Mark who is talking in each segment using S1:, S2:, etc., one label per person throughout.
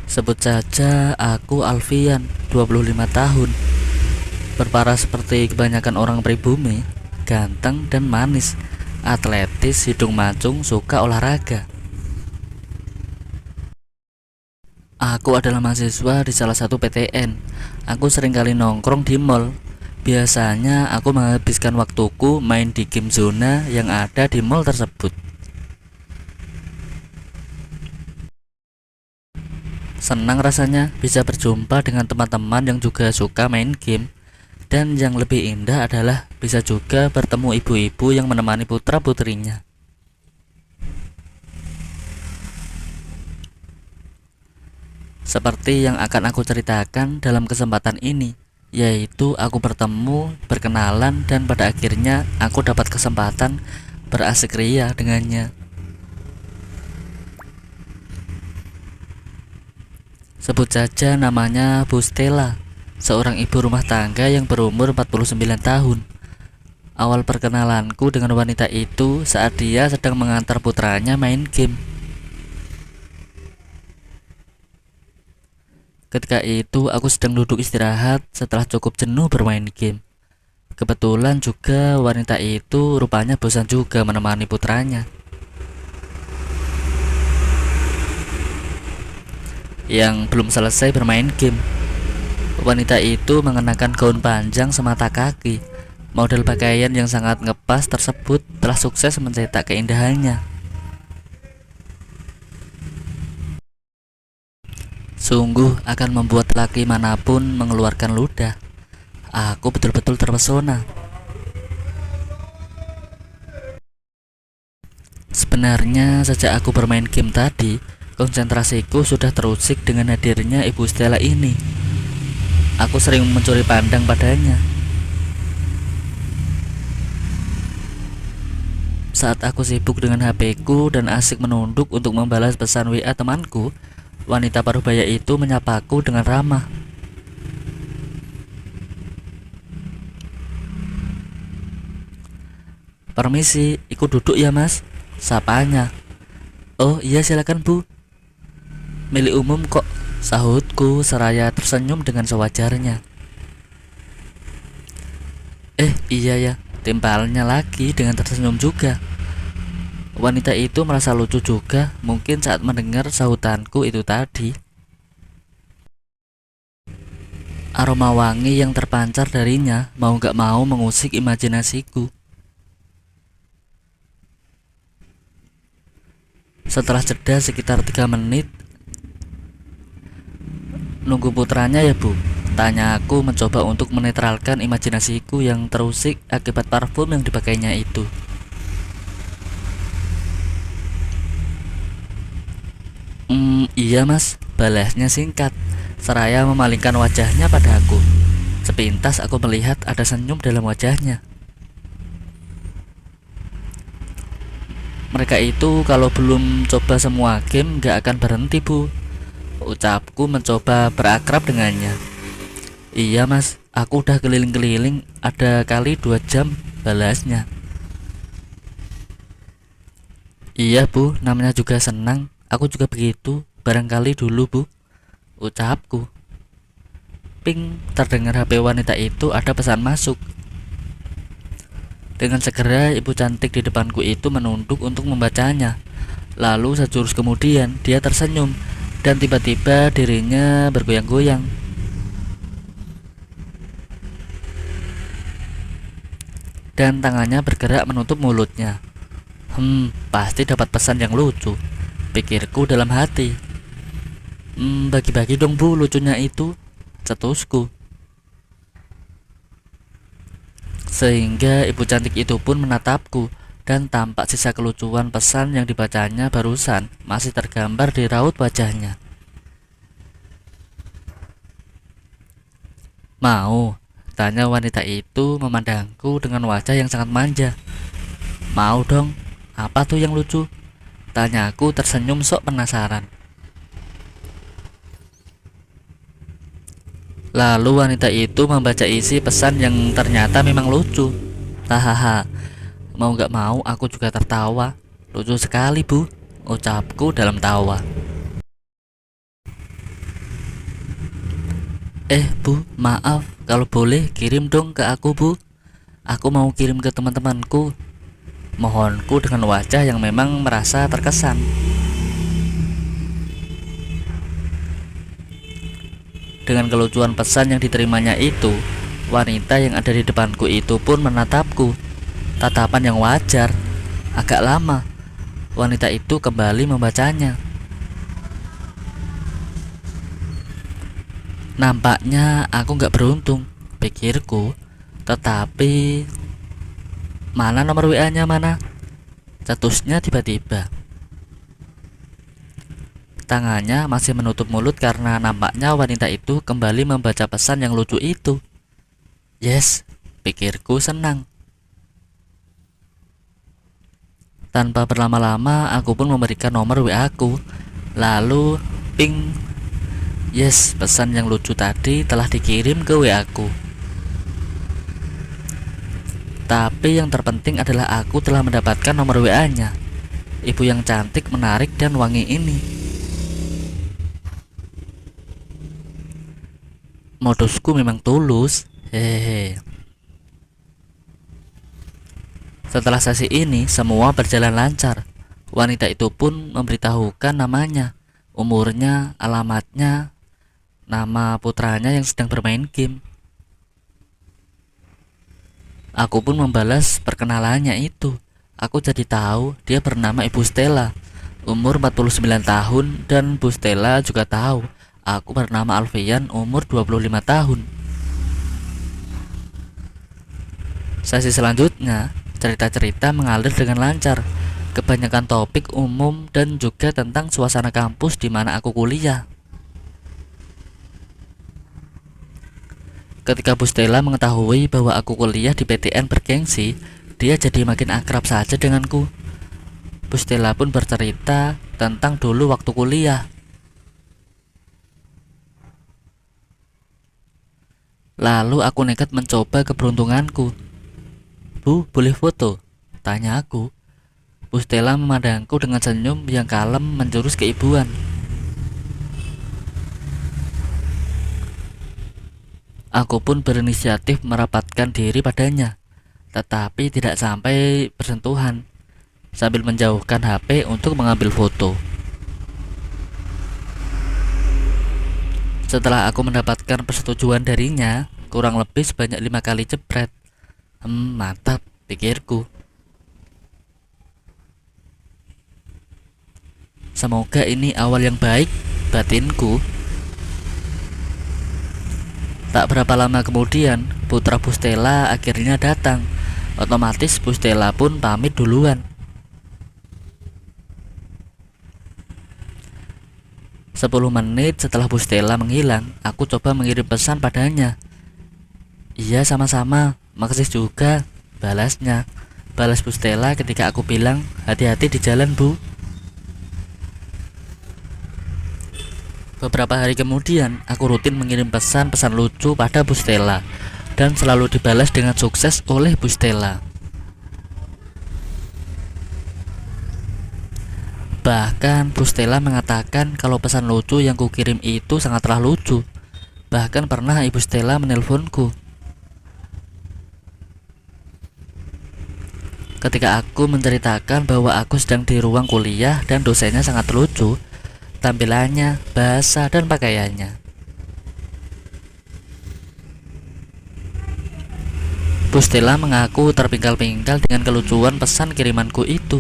S1: Sebut saja aku Alfian, 25 tahun. Berparah seperti kebanyakan orang pribumi, ganteng dan manis, atletis, hidung mancung, suka olahraga. Aku adalah mahasiswa di salah satu PTN. Aku seringkali nongkrong di mall. Biasanya aku menghabiskan waktuku main di game zona yang ada di mall tersebut. Senang rasanya bisa berjumpa dengan teman-teman yang juga suka main game. Dan yang lebih indah adalah bisa juga bertemu ibu-ibu yang menemani putra-putrinya. Seperti yang akan aku ceritakan dalam kesempatan ini, yaitu aku bertemu, berkenalan, dan pada akhirnya aku dapat kesempatan berasik ria dengannya. Sebut saja namanya Bu Stella, seorang ibu rumah tangga yang berumur 49 tahun. Awal perkenalanku dengan wanita itu saat dia sedang mengantar putranya main game. Ketika itu aku sedang duduk istirahat setelah cukup jenuh bermain game. Kebetulan juga wanita itu rupanya bosan juga menemani putranya yang belum selesai bermain game. Wanita itu mengenakan gaun panjang semata kaki. Model pakaian yang sangat ngepas tersebut telah sukses mencetak keindahannya. Sungguh akan membuat laki manapun mengeluarkan ludah. Aku betul-betul terpesona. Sebenarnya sejak aku bermain game tadi, konsentrasiku sudah terusik dengan hadirnya Ibu Stella ini. Aku sering mencuri pandang padanya. Saat aku sibuk dengan HP-ku dan asik menunduk untuk membalas pesan WA temanku, wanita parubaya itu menyapaku dengan ramah. "Permisi, ikut duduk ya mas," sapanya. "Oh iya silakan bu, milik umum kok," sahutku seraya tersenyum dengan sewajarnya. Iya ya," timpalnya lagi dengan tersenyum juga. Wanita itu merasa lucu juga mungkin saat mendengar sahutanku itu tadi. Aroma wangi yang terpancar darinya mau gak mau mengusik imajinasiku. Setelah jeda sekitar 3 menit, "Nunggu putranya ya bu?" tanya aku mencoba untuk menetralkan imajinasiku yang terusik akibat parfum yang dipakainya itu. Iya mas," balasnya singkat, seraya memalingkan wajahnya pada aku. Sepintas aku melihat ada senyum dalam wajahnya. "Mereka itu kalau belum coba semua game gak akan berhenti bu," ucapku mencoba berakrab dengannya. "Iya mas, aku udah keliling-keliling ada kali 2 jam," balasnya. "Iya bu, namanya juga senang, aku juga begitu, barangkali dulu bu," ucapku. Ping, terdengar HP wanita itu ada pesan masuk. Dengan segera ibu cantik di depanku itu menunduk untuk membacanya. Lalu sejurus kemudian dia tersenyum dan tiba-tiba dirinya bergoyang-goyang. Dan tangannya bergerak menutup mulutnya. Pasti dapat pesan yang lucu, pikirku dalam hati. Bagi-bagi dong bu lucunya itu," cetusku. Sehingga ibu cantik itu pun menatapku dan tampak sisa kelucuan pesan yang dibacanya barusan masih tergambar di raut wajahnya. "Mau?" tanya wanita itu memandangku dengan wajah yang sangat manja. "Mau dong, apa tuh yang lucu?" tanyaku tersenyum sok penasaran. Lalu wanita itu membaca isi pesan yang ternyata memang lucu. Hahaha, mau gak mau aku juga tertawa. "Lucu sekali bu," ucapku dalam tawa. Bu, maaf, kalau boleh kirim dong ke aku, Bu. Aku mau kirim ke teman-temanku. Mohonku dengan wajah yang memang merasa terkesan. Dengan kelucuan pesan yang diterimanya itu, wanita yang ada di depanku itu pun menatapku. Tatapan yang wajar. Agak lama, wanita itu kembali membacanya. Nampaknya aku gak beruntung, pikirku. Tetapi mana nomor WA-nya mana? Cetusnya tiba-tiba. Tangannya masih menutup mulut karena nampaknya wanita itu kembali membaca pesan yang lucu itu. Yes, pikirku senang. Tanpa berlama-lama, aku pun memberikan nomor WA aku. Lalu, ping. Yes, pesan yang lucu tadi telah dikirim ke WA aku. Tapi yang terpenting adalah aku telah mendapatkan nomor WA-nya. Ibu yang cantik, menarik, dan wangi ini. Modusku memang tulus. Hehehe. Setelah sesi ini, semua berjalan lancar. Wanita itu pun memberitahukan namanya, umurnya, alamatnya, nama putranya yang sedang bermain game. Aku pun membalas perkenalannya itu. Aku jadi tahu dia bernama Ibu Stella, umur 49 tahun, dan Bu Stella juga tahu aku bernama Alfian, umur 25 tahun. Sesi selanjutnya, cerita-cerita mengalir dengan lancar. Kebanyakan topik umum dan juga tentang suasana kampus di mana aku kuliah. Ketika Bu Stella mengetahui bahwa aku kuliah di PTN bergengsi, dia jadi makin akrab saja denganku. Bu Stella pun bercerita tentang dulu waktu kuliah. Lalu aku nekat mencoba keberuntunganku. Bu, boleh foto? Tanya aku. Bu Stella memandangku dengan senyum yang kalem menjurus keibuan. Aku pun berinisiatif merapatkan diri padanya, tetapi tidak sampai bersentuhan, sambil menjauhkan HP untuk mengambil foto. Setelah aku mendapatkan persetujuan darinya, kurang lebih sebanyak 5 kali jepret. Mantap, pikirku. Semoga ini awal yang baik, batinku. Tak berapa lama kemudian, putra Bu Stella akhirnya datang. Otomatis Bu Stella pun pamit duluan. 10 menit setelah Bu Stella menghilang, aku coba mengirim pesan padanya. Iya, sama-sama, makasih juga, balasnya. Balas Bu Stella ketika aku bilang, hati-hati di jalan, Bu. Beberapa hari kemudian, aku rutin mengirim pesan-pesan lucu pada Bu Stella, dan selalu dibalas dengan sukses oleh Bu Stella. Bahkan Bu Stella mengatakan kalau pesan lucu yang kukirim itu sangatlah lucu. Bahkan pernah Ibu Stella menelponku. Ketika aku menceritakan bahwa aku sedang di ruang kuliah dan dosennya sangat lucu, tampilannya, bahasa, dan pakaiannya. Bu Stella mengaku terpingkal-pingkal dengan kelucuan pesan kirimanku itu.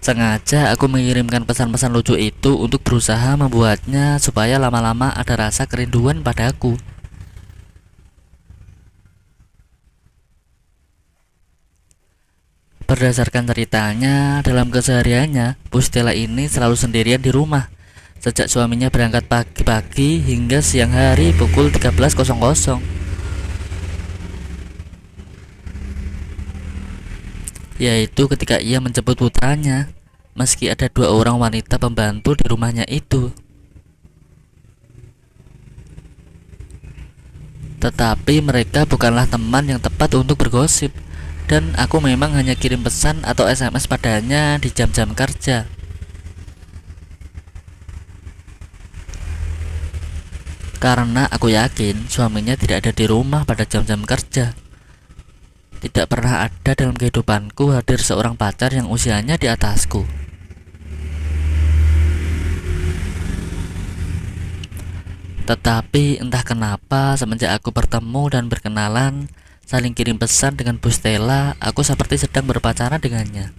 S1: Sengaja aku mengirimkan pesan-pesan lucu itu untuk berusaha membuatnya supaya lama-lama ada rasa kerinduan padaku. Berdasarkan ceritanya, dalam kesehariannya, Bu Stella ini selalu sendirian di rumah sejak suaminya berangkat pagi-pagi hingga siang hari pukul 13.00, yaitu ketika ia menjemput putranya, meski ada 2 orang wanita pembantu di rumahnya itu. Tetapi mereka bukanlah teman yang tepat untuk bergosip, dan aku memang hanya kirim pesan atau SMS padanya di jam-jam kerja. Karena aku yakin suaminya tidak ada di rumah pada jam-jam kerja. Tidak pernah ada dalam kehidupanku hadir seorang pacar yang usianya di atasku. Tetapi entah kenapa semenjak aku bertemu dan berkenalan, saling kirim pesan dengan Bu Stella, aku seperti sedang berpacaran dengannya.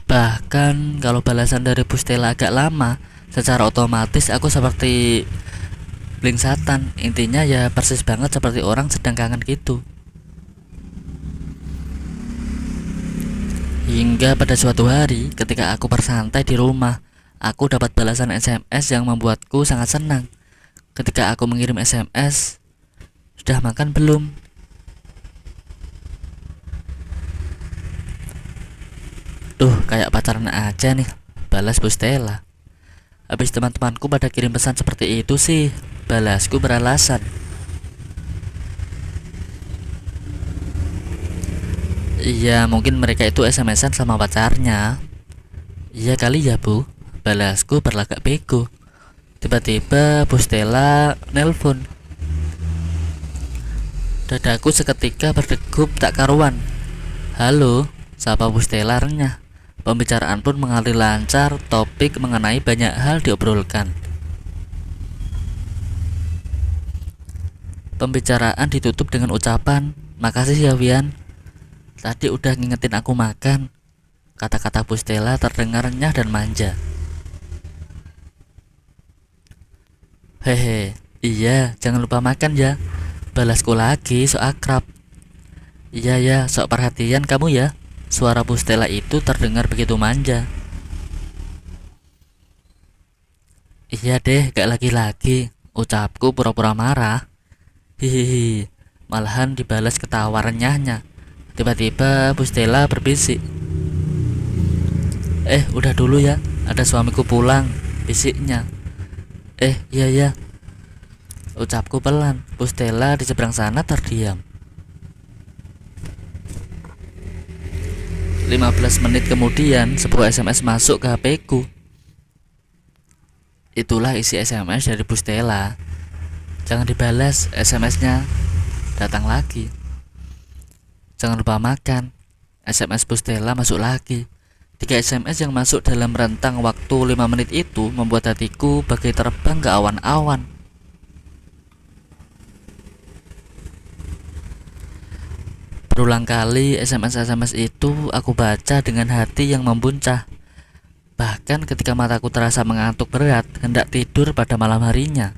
S1: Bahkan kalau balasan dari Bu Stella agak lama, secara otomatis aku seperti bling satan. Intinya ya persis banget seperti orang sedang kangen gitu. Hingga pada suatu hari ketika aku bersantai di rumah, aku dapat balasan SMS yang membuatku sangat senang. Ketika aku mengirim SMS, "Sudah makan belum?" Duh, kayak pacaran aja nih, balas Bu Stella. Habis teman-temanku pada kirim pesan seperti itu sih, balasku beralasan, "Iya, mungkin mereka itu SMS-an sama pacarnya." "Iya kali ya Bu," balasku berlagak bego. Tiba-tiba Bu Stella nelpon. Dadaku seketika berdegup tak karuan. "Halo," sapa Bu Stella renyah. Pembicaraan pun mengalir lancar, topik mengenai banyak hal diobrolkan. Pembicaraan ditutup dengan ucapan, "Makasih ya Wian, tadi udah ngingetin aku makan." Kata-kata Bu Stella terdengar renyah dan manja. "Hehe, iya jangan lupa makan ya," balasku lagi sok akrab. "Iya ya, sok perhatian kamu ya." Suara Bu Stella itu terdengar begitu manja. "Iya deh, gak lagi-lagi," ucapku pura-pura marah. "Hihihi," malahan dibalas ketawa renyahnya. Tiba-tiba Bu Stella berbisik, udah dulu ya, ada suamiku pulang," bisiknya. Iya ya," ucapku pelan. Bu Stella di seberang sana terdiam. 15 menit kemudian sebuah SMS masuk ke HP-ku. Itulah isi SMS dari Bu Stella. "Jangan dibalas SMS-nya, datang lagi. Jangan lupa makan." SMS Bu Stella masuk lagi. 3 SMS yang masuk dalam rentang waktu 5 menit itu membuat hatiku bagai terbang ke awan-awan. Berulang kali SMS-SMS itu aku baca dengan hati yang membuncah. Bahkan ketika mataku terasa mengantuk berat, hendak tidur pada malam harinya.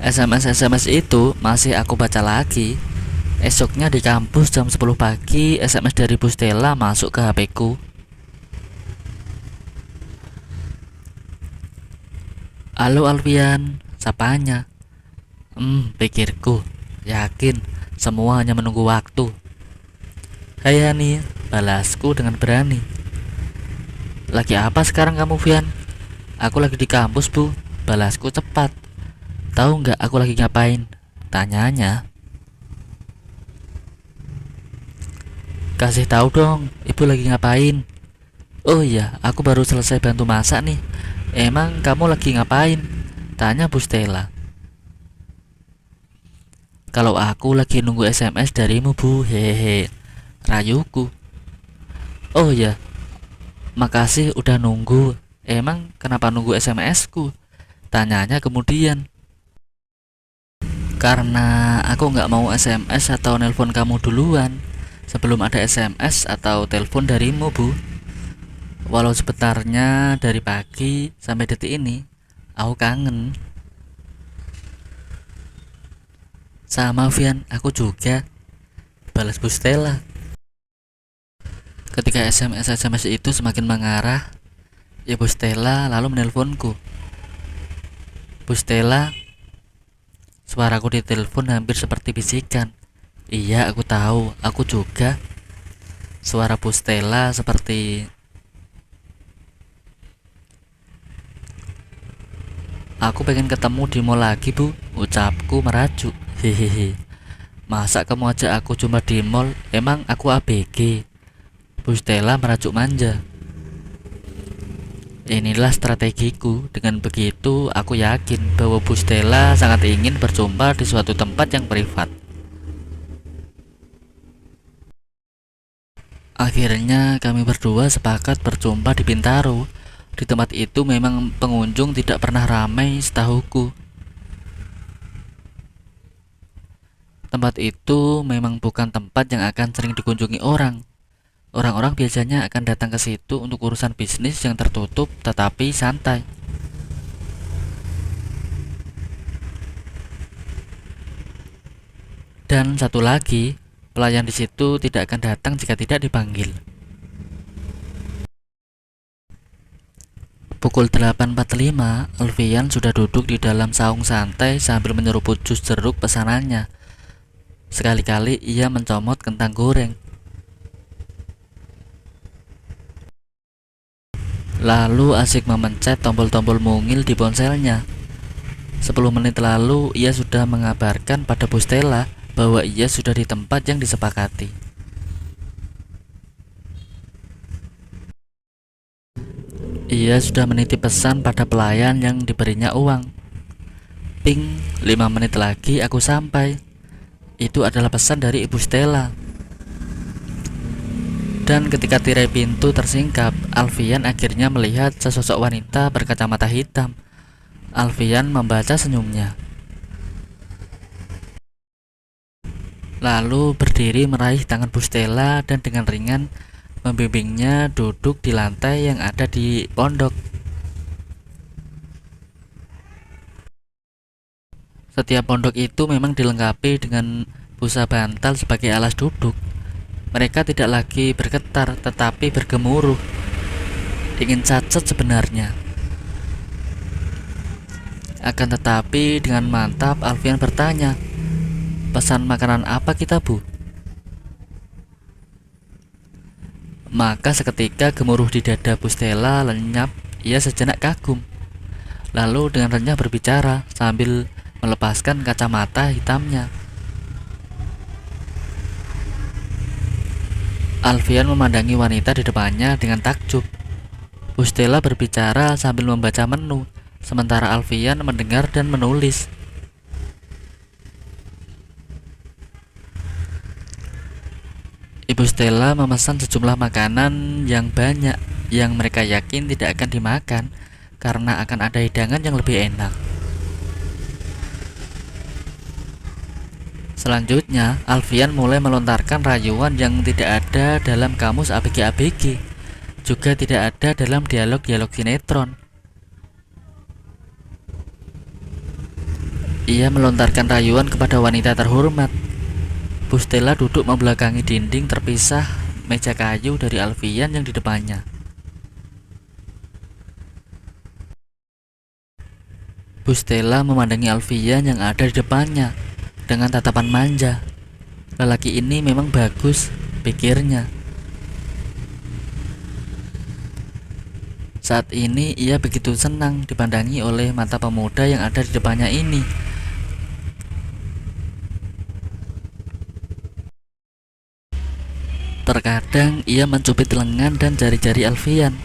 S1: SMS-SMS itu masih aku baca lagi. Esoknya di kampus jam 10 pagi, SMS dari Bu Stella masuk ke HP-ku. "Halo Alfian," sapanya. Pikirku, yakin semua hanya menunggu waktu. "Hai Hani," balasku dengan berani. "Lagi apa sekarang kamu Vian?" "Aku lagi di kampus Bu," balasku cepat. "Tahu nggak aku lagi ngapain?" tanyanya. "Kasih tahu dong, ibu lagi ngapain?" "Oh iya, aku baru selesai bantu masak nih." "Emang kamu lagi ngapain?" tanya Bu Stella. "Kalau aku lagi nunggu SMS darimu Bu, hehehe," rayuku. "Oh ya, makasih udah nunggu. Emang kenapa nunggu SMS-ku?" tanyanya kemudian. "Karena aku nggak mau SMS atau nelpon kamu duluan sebelum ada SMS atau telepon darimu Bu. Walau sebenarnya dari pagi sampai detik ini aku kangen." "Sama Vian, aku juga," balas Bu Stella. Ketika SMS itu semakin mengarah, ya Bu Stella lalu menelponku. "Bu Stella," suaraku di telepon hampir seperti bisikan. "Iya, aku tahu, aku juga." Suara Bu Stella seperti, "Aku pengen ketemu di mall lagi Bu," ucapku merajuk. "Hehehe, Masa kamu ajak aku cuma di mall? Emang aku ABG? Bu Stella merajuk manja. Inilah strategiku. Dengan begitu, aku yakin bahwa Bu Stella sangat ingin berjumpa di suatu tempat yang privat. Akhirnya kami berdua sepakat berjumpa di Bintaro. Di tempat itu memang pengunjung tidak pernah ramai setahuku. Tempat itu memang bukan tempat yang akan sering dikunjungi orang. Orang-orang biasanya akan datang ke situ untuk urusan bisnis yang tertutup tetapi santai. Dan satu lagi, pelayan di situ tidak akan datang jika tidak dipanggil. Pukul 8.45, Alfian sudah duduk di dalam saung santai sambil menyeruput jus jeruk pesanannya. Sekali-kali ia mencomot kentang goreng. Lalu asik memencet tombol-tombol mungil di ponselnya. 10 menit lalu ia sudah mengabarkan pada Bu Stella bahwa ia sudah di tempat yang disepakati. Ia sudah menitip pesan pada pelayan yang diberinya uang. Ping, 5 menit lagi aku sampai. Itu adalah pesan dari Ibu Stella. Dan ketika tirai pintu tersingkap, Alfian akhirnya melihat sesosok wanita berkacamata hitam. Alfian membaca senyumnya, lalu berdiri meraih tangan Bu Stella dan dengan ringan membimbingnya duduk di lantai yang ada di pondok. Setiap pondok itu memang dilengkapi dengan busa bantal sebagai alas duduk. Mereka tidak lagi bergetar tetapi bergemuruh. Ingin cacat sebenarnya. Akan tetapi dengan mantap Alfian bertanya, "Pesan makanan apa kita, Bu?" Maka seketika gemuruh di dada Bu Stella lenyap. Ia sejenak kagum, lalu dengan renyah berbicara sambil melepaskan kacamata hitamnya. Alfian memandangi wanita di depannya dengan takjub. Bu Stella berbicara sambil membaca menu, sementara Alfian mendengar dan menulis. Ibu Stella memesan sejumlah makanan yang banyak yang mereka yakin tidak akan dimakan karena akan ada hidangan yang lebih enak. Selanjutnya, Alfian mulai melontarkan rayuan yang tidak ada dalam kamus ABG-ABG, juga tidak ada dalam dialog-dialog sinetron. Ia melontarkan rayuan kepada wanita terhormat. Bu Stella duduk membelakangi dinding terpisah meja kayu dari Alfian yang di depannya. Bu Stella memandangi Alfian yang ada di depannya dengan tatapan manja. Lelaki ini memang bagus, pikirnya. Saat ini ia begitu senang dipandangi oleh mata pemuda yang ada di depannya ini. Terkadang ia mencubit lengan dan jari-jari Alfian.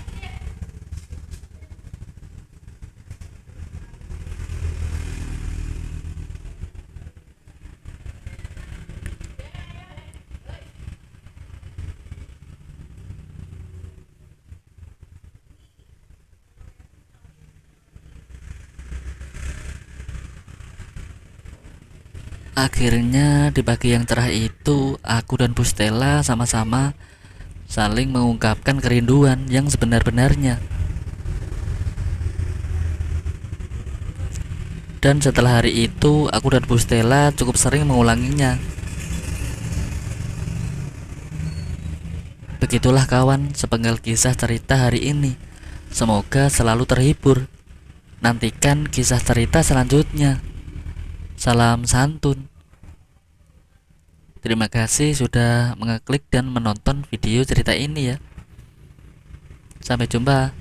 S1: Akhirnya di pagi yang cerah itu, aku dan Bu Stella sama-sama saling mengungkapkan kerinduan yang sebenar-benarnya. Dan setelah hari itu, aku dan Bu Stella cukup sering mengulanginya. Begitulah kawan, sepenggal kisah cerita hari ini. Semoga selalu terhibur. Nantikan kisah cerita selanjutnya. Salam santun. Terima kasih sudah mengeklik dan menonton video cerita ini ya. Sampai jumpa.